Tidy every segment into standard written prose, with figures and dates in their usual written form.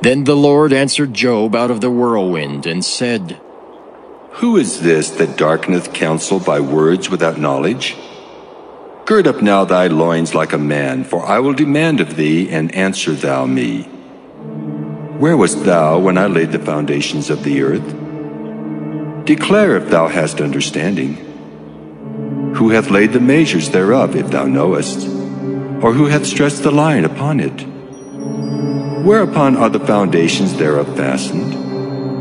Then the Lord answered Job out of the whirlwind and said, Who is this that darkeneth counsel by words without knowledge? Gird up now thy loins like a man, for I will demand of thee, and answer thou me. Where wast thou when I laid the foundations of the earth? Declare if thou hast understanding. Who hath laid the measures thereof, if thou knowest? Or who hath stretched the line upon it? Whereupon are the foundations thereof fastened?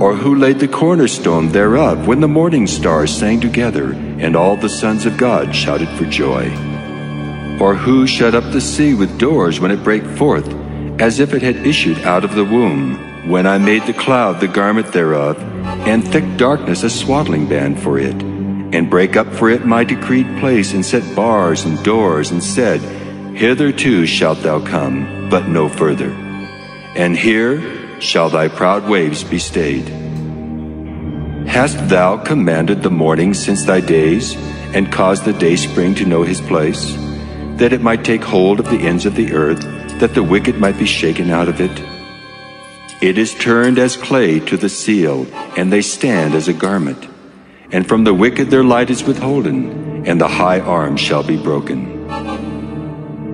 Or who laid the cornerstone thereof, when the morning stars sang together, and all the sons of God shouted for joy? Or who shut up the sea with doors when it brake forth, as if it had issued out of the womb, when I made the cloud the garment thereof, and thick darkness a swaddling band for it, and brake up for it my decreed place, and set bars and doors, and said, Hitherto shalt thou come, but no further, and here shall thy proud waves be stayed. Hast thou commanded the morning since thy days, and caused the dayspring to know his place, that it might take hold of the ends of the earth, that the wicked might be shaken out of it? It is turned as clay to the seal, and they stand as a garment. And from the wicked their light is withholden, and the high arm shall be broken.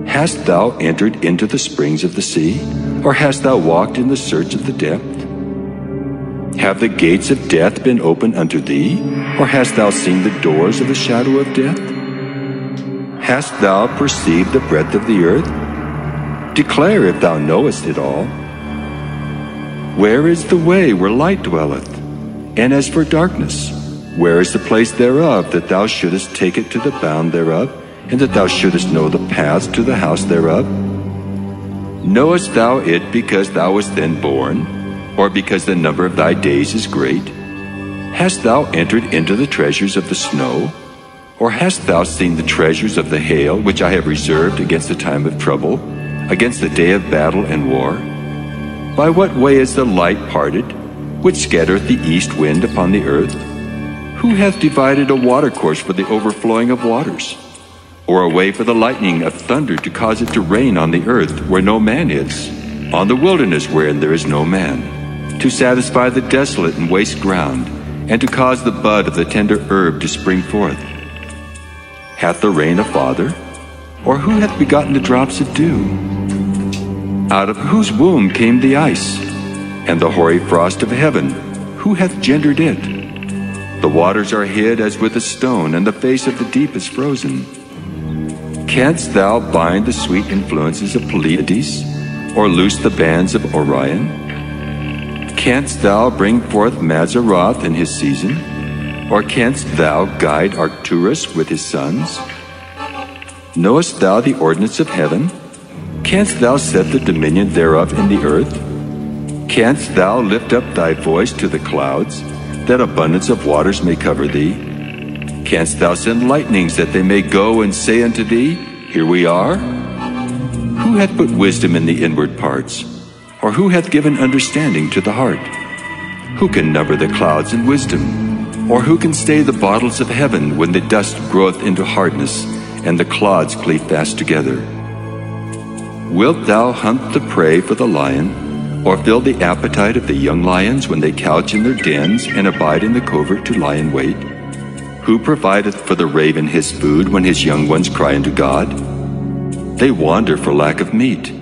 Hast thou entered into the springs of the sea, or hast thou walked in the search of the depth? Have the gates of death been opened unto thee, or hast thou seen the doors of the shadow of death? Hast thou perceived the breadth of the earth? Declare if thou knowest it all. Where is the way where light dwelleth? And as for darkness, where is the place thereof, that thou shouldest take it to the bound thereof, and that thou shouldest know the paths to the house thereof? Knowest thou it because thou wast then born, or because the number of thy days is great? Hast thou entered into the treasures of the snow? Or hast thou seen the treasures of the hail, which I have reserved against the time of trouble, against the day of battle and war? By what way is the light parted, which scattereth the east wind upon the earth? Who hath divided a watercourse for the overflowing of waters? Or a way for the lightning of thunder to cause it to rain on the earth where no man is, on the wilderness wherein there is no man, to satisfy the desolate and waste ground, and to cause the bud of the tender herb to spring forth? Hath the rain a father? Or who hath begotten the drops of dew? Out of whose womb came the ice, and the hoary frost of heaven? Who hath gendered it? The waters are hid as with a stone, and the face of the deep is frozen. Canst thou bind the sweet influences of Pleiades, or loose the bands of Orion? Canst thou bring forth Mazzaroth in his season? Or canst thou guide Arcturus with his sons? Knowest thou the ordinance of heaven? Canst thou set the dominion thereof in the earth? Canst thou lift up thy voice to the clouds, that abundance of waters may cover thee? Canst thou send lightnings, that they may go and say unto thee, Here we are? Who hath put wisdom in the inward parts? Or who hath given understanding to the heart? Who can number the clouds in wisdom? Or who can stay the bottles of heaven when the dust groweth into hardness, and the clods cleave fast together? Wilt thou hunt the prey for the lion, or fill the appetite of the young lions when they couch in their dens and abide in the covert to lie in wait? Who provideth for the raven his food when his young ones cry unto God? They wander for lack of meat.